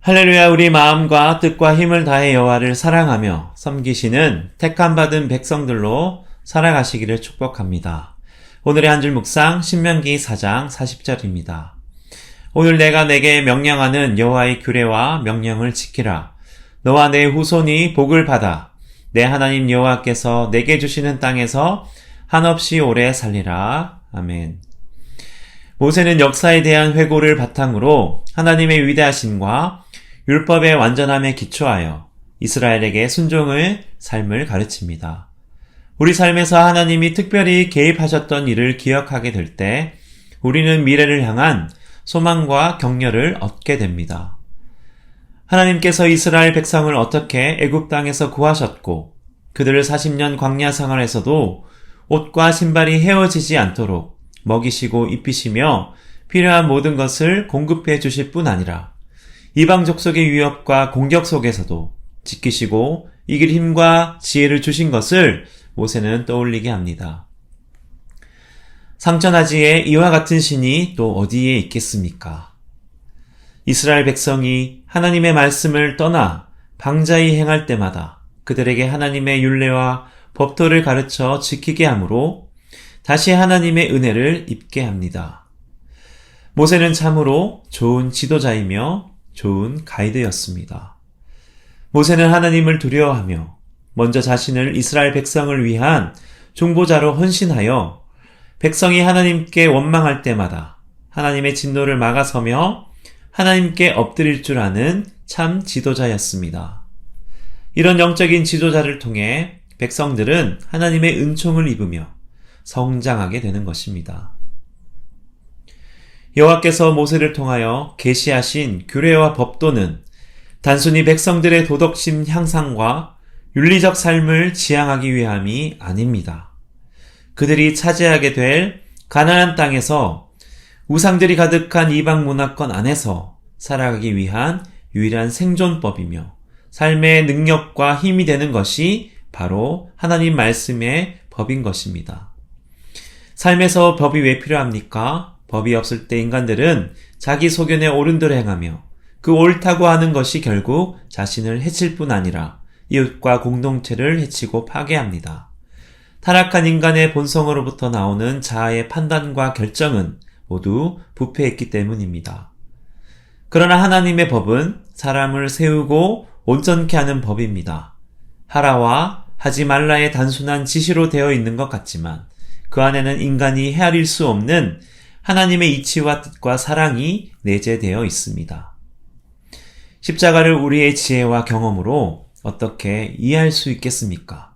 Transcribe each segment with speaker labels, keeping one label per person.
Speaker 1: 할렐루야. 우리 마음과 뜻과 힘을 다해 여호와를 사랑하며 섬기시는 택함받은 백성들로 살아가시기를 축복합니다. 오늘의 한 줄 묵상 신명기 4장 40절입니다. 오늘 내가 내게 명령하는 여호와의 규례와 명령을 지키라. 너와 내 후손이 복을 받아 내 하나님 여호와께서 내게 주시는 땅에서 한없이 오래 살리라. 아멘. 모세는 역사에 대한 회고를 바탕으로 하나님의 위대하심과 율법의 완전함에 기초하여 이스라엘에게 순종의 삶을 가르칩니다. 우리 삶에서 하나님이 특별히 개입하셨던 일을 기억하게 될 때 우리는 미래를 향한 소망과 격려를 얻게 됩니다. 하나님께서 이스라엘 백성을 어떻게 애굽 땅에서 구하셨고 그들을 40년 광야 생활에서도 옷과 신발이 헤어지지 않도록 먹이시고 입히시며 필요한 모든 것을 공급해 주실 뿐 아니라 이방 족속의 위협과 공격 속에서도 지키시고 이길 힘과 지혜를 주신 것을 모세는 떠올리게 합니다. 상천하지에 이와 같은 신이 또 어디에 있겠습니까? 이스라엘 백성이 하나님의 말씀을 떠나 방자히 행할 때마다 그들에게 하나님의 율례와 법도를 가르쳐 지키게 하므로 다시 하나님의 은혜를 입게 합니다. 모세는 참으로 좋은 지도자이며 좋은 가이드였습니다. 모세는 하나님을 두려워하며 먼저 자신을 이스라엘 백성을 위한 중보자로 헌신하여 백성이 하나님께 원망할 때마다 하나님의 진노를 막아서며 하나님께 엎드릴 줄 아는 참 지도자였습니다. 이런 영적인 지도자를 통해 백성들은 하나님의 은총을 입으며 성장하게 되는 것입니다. 여호와께서 모세를 통하여 계시하신 규례와 법도는 단순히 백성들의 도덕심 향상과 윤리적 삶을 지향하기 위함이 아닙니다. 그들이 차지하게 될 가나안 땅에서 우상들이 가득한 이방 문화권 안에서 살아가기 위한 유일한 생존법이며 삶의 능력과 힘이 되는 것이 바로 하나님 말씀의 법인 것입니다. 삶에서 법이 왜 필요합니까? 법이 없을 때 인간들은 자기 소견에 옳은 대로 행하며 그 옳다고 하는 것이 결국 자신을 해칠 뿐 아니라 이웃과 공동체를 해치고 파괴합니다. 타락한 인간의 본성으로부터 나오는 자아의 판단과 결정은 모두 부패했기 때문입니다. 그러나 하나님의 법은 사람을 세우고 온전케 하는 법입니다. 하라와 하지 말라의 단순한 지시로 되어 있는 것 같지만 그 안에는 인간이 헤아릴 수 없는 하나님의 이치와 뜻과 사랑이 내재되어 있습니다. 십자가를 우리의 지혜와 경험으로 어떻게 이해할 수 있겠습니까?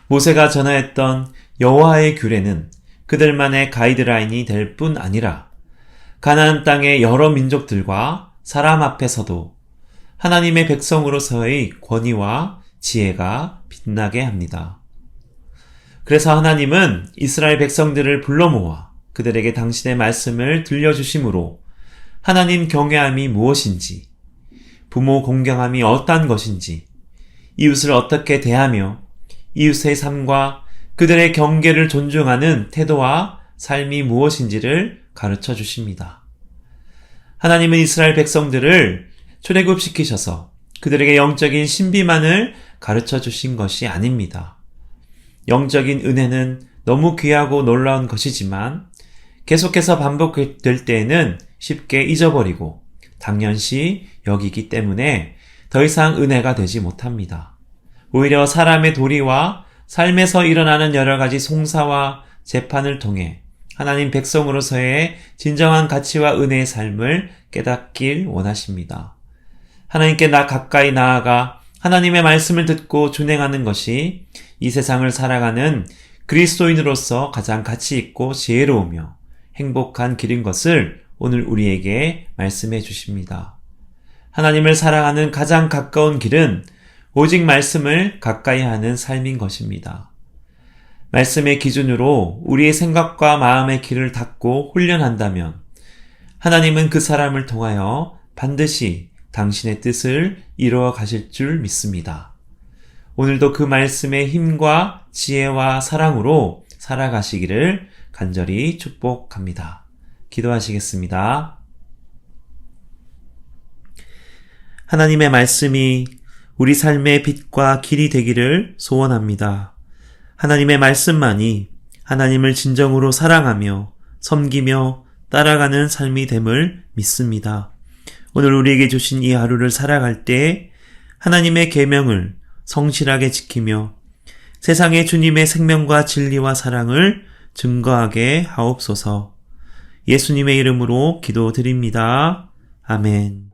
Speaker 1: 모세가 전하였던 여호와의 규례는 그들만의 가이드라인이 될 뿐 아니라 가나안 땅의 여러 민족들과 사람 앞에서도 하나님의 백성으로서의 권위와 지혜가 빛나게 합니다. 그래서 하나님은 이스라엘 백성들을 불러 모아 그들에게 당신의 말씀을 들려주심으로 하나님 경외함이 무엇인지, 부모 공경함이 어떠한 것인지, 이웃을 어떻게 대하며 이웃의 삶과 그들의 경계를 존중하는 태도와 삶이 무엇인지를 가르쳐 주십니다. 하나님은 이스라엘 백성들을 출애굽시키셔서 그들에게 영적인 신비만을 가르쳐 주신 것이 아닙니다. 영적인 은혜는 너무 귀하고 놀라운 것이지만 계속해서 반복될 때에는 쉽게 잊어버리고 당연시 여기기 때문에 더 이상 은혜가 되지 못합니다. 오히려 사람의 도리와 삶에서 일어나는 여러 가지 송사와 재판을 통해 하나님 백성으로서의 진정한 가치와 은혜의 삶을 깨닫길 원하십니다. 하나님께 가까이 나아가 하나님의 말씀을 듣고 준행하는 것이 이 세상을 살아가는 그리스도인으로서 가장 가치 있고 지혜로우며 행복한 길인 것을 오늘 우리에게 말씀해 주십니다. 하나님을 사랑하는 가장 가까운 길은 오직 말씀을 가까이 하는 삶인 것입니다. 말씀의 기준으로 우리의 생각과 마음의 길을 닫고 훈련한다면 하나님은 그 사람을 통하여 반드시 당신의 뜻을 이루어 가실 줄 믿습니다. 오늘도 그 말씀의 힘과 지혜와 사랑으로 살아가시기를 간절히 축복합니다. 기도하시겠습니다. 하나님의 말씀이 우리 삶의 빛과 길이 되기를 소원합니다. 하나님의 말씀만이 하나님을 진정으로 사랑하며 섬기며 따라가는 삶이 됨을 믿습니다. 오늘 우리에게 주신 이 하루를 살아갈 때 하나님의 계명을 성실하게 지키며 세상에 주님의 생명과 진리와 사랑을 증거하게 하옵소서. 예수님의 이름으로 기도드립니다. 아멘.